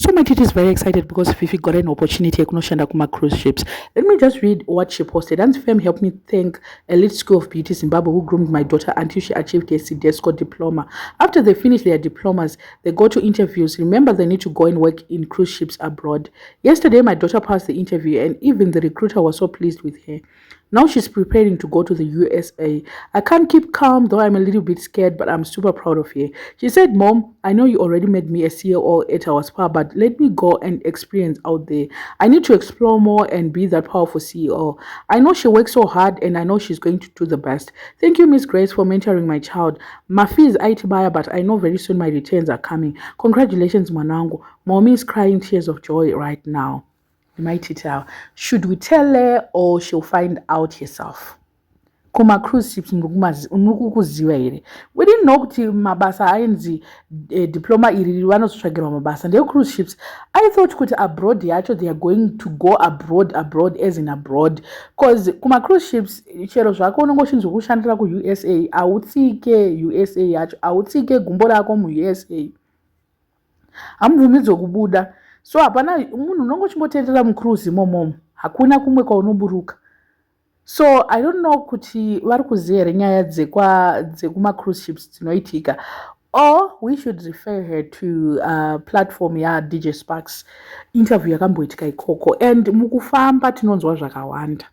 So my teacher is very excited because Fifi got an opportunity to shanda kuma cruise ships. Let me just read what she posted. And Fem helped me thank Elite School of Beauty Zimbabwe who groomed my daughter until she achieved a CDESCO diploma. After they finished their diplomas, they go to interviews. Remember, they need to go and work in cruise ships abroad. Yesterday, my daughter passed the interview and even the recruiter was so pleased with her. Now she's preparing to go to the USA. I can't keep calm, though I'm a little bit scared, but I'm super proud of her. She said, Mom, I know you already made me a CEO at our spa, but let me go and experience out there. I need to explore more and be that powerful CEO. I know she works so hard and I know she's going to do the best. Thank you, Miss Grace, for mentoring my child. My fee is IT buyer, but I know very soon my returns are coming. Congratulations, Manango. Mommy is crying tears of joy right now. Mighty tell. Should we tell her or she'll find out herself? Kuma cruise ships mukukuziwa here. We didn't know kuti mabasa ayenzi diploma iri vanozotsvagira mabasa. Ndeo cruise ships. I thought kuti abroad yacho they are going to go abroad as in abroad. Because kuma cruise ships chero zvako unongoshinzwa kushandira ku USA autsike USA yacho autsike gumbo rako mu USA. Hamubvumidzwe kubuda. So hapana munhu unongochimboteerera mucruise imomo hakuna kumwe kwaunoburuka. So I don't know kuti vari kuziva here nyaya dzekuma cruise ships dzinoitika, or we should refer her to platform ya DJ Sparks interview yakamboitika ikoko. And mukufamba tinonzwa zvakawanda.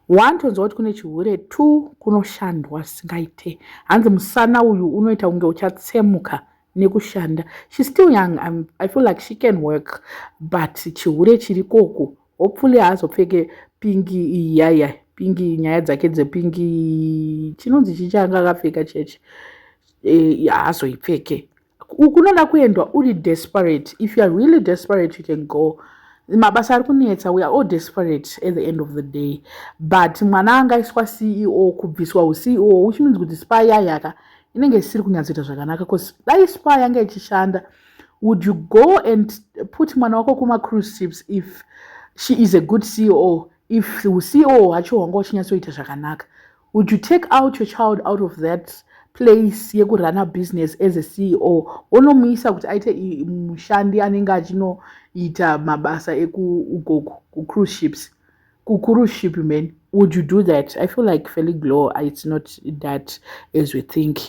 One, tonzwa kuti kune chihure. Two, kunoshandwa singaite. Hanzi musana uyu unoita unge uchatsemuka nekushanda. She's still young. I feel like she can work, but chihure chiri koko hopefully haazopfeke pingi iyaya pingi nyaya dzake dzepingi chinonzi chichanga akapfeka chechi haazoipfeke. Kunoda kuendwa uri desperate. If you are really desperate you can go. Mabasa ari kunetsa, we are all desperate at the end of the day, but mwana angaiswa CEO kubviswa uCEO which means kuti spa yayaka inenge isiri kunyatsoita zvakanaka, because dai spa yanga ichishanda, would you go and put mwana wako kuma cruise ships if she is a good CEO? If the CEO wacho wanga uchinyatsoita zvakanaka, would you take out your child out of that place yekurun a business as a CEO onomuisa kuti aite mushandi anenge achinoita mabasa ekugogo ku-cruise ships ku-cruise ship man? Would you do that? I feel like Feli Glow, it's not that as we think.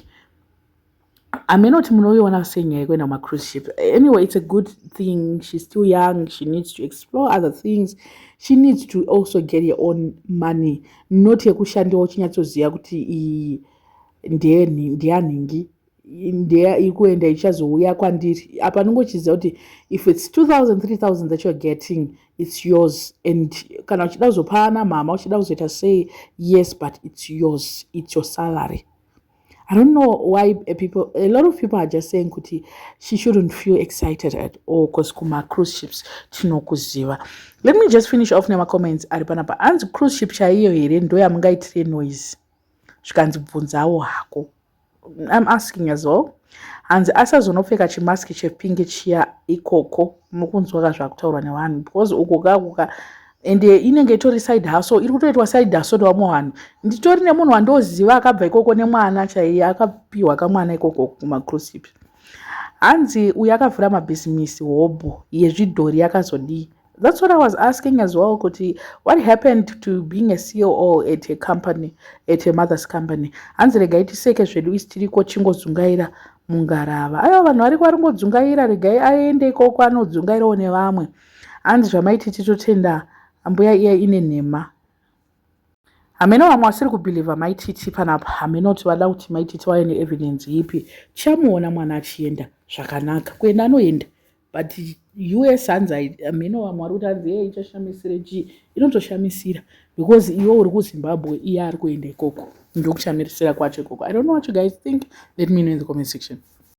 I may not know what I'm saying here going on my cruise ship. Anyway, it's a good thing. She's still young. She needs to explore other things. She needs to also get her own money. Not yekushandi wachinyatsoziya kuti ndianingi ndeya ikuenda ichazouya kwandiri. Apa nongochiziva kuti if it's 2,000 3,000 that you're getting, it's yours. And kana uchida kuzopana mama uchida kuzoita say yes, but it's yours. It's your salary. I don't know why a lot of people are just saying kuti she shouldn't feel excited at all because kuma cruise ships tinokuziva. Let me just finish off nema comments ari panapa. Anzi cruise ship chaiyo here ndo yamungaitire noise zvikanzibvunzawo hako. I'm asking as well. Hanzi asazonopfeka chimaski chepingi chiya ikoko mukunzwa zvakutaurwa nevanhu, because uko kakuka ende inenge itori side hustle, iri kutoitwa side hustle wamwe vanhu. Nditori nemunhu wandoziva akabva ikoko nemwana chaiye akapiwa kamwana ikoko kuma cruise ship. Hanzi uyu akavhura mabhizinesi hobho yezvidhori yakazodii. That's what I was asking as well, kuti what happened to being a CEO at a company, at a mother's company. Hanzi regai tiseke zvedu isi tiriko chingodzungaira mungarava. Aiwa vanhu vari kwaringodzungaira, regai aende ikoko anodzungairawo nevamwe. Hanzi zvamaiti titotenda ambuya iya ine nhema. Hameno vamwe vasiri kubhilivha maititi panapa. Hameno kuti vada kuti maititi wave neevidence ipi. Chamuona mwana achienda zvakanaka. Kuenda anoenda. But US hanzi hameno vamwe vari kuti hanzi yeye ichashamisire chii. Inotoshamisira because iwe uri kuZimbabwe iye ari kuenda ikoko. Ndokushamisira kwacho ikoko. I don't know what you guys think. Let me know in the comment section.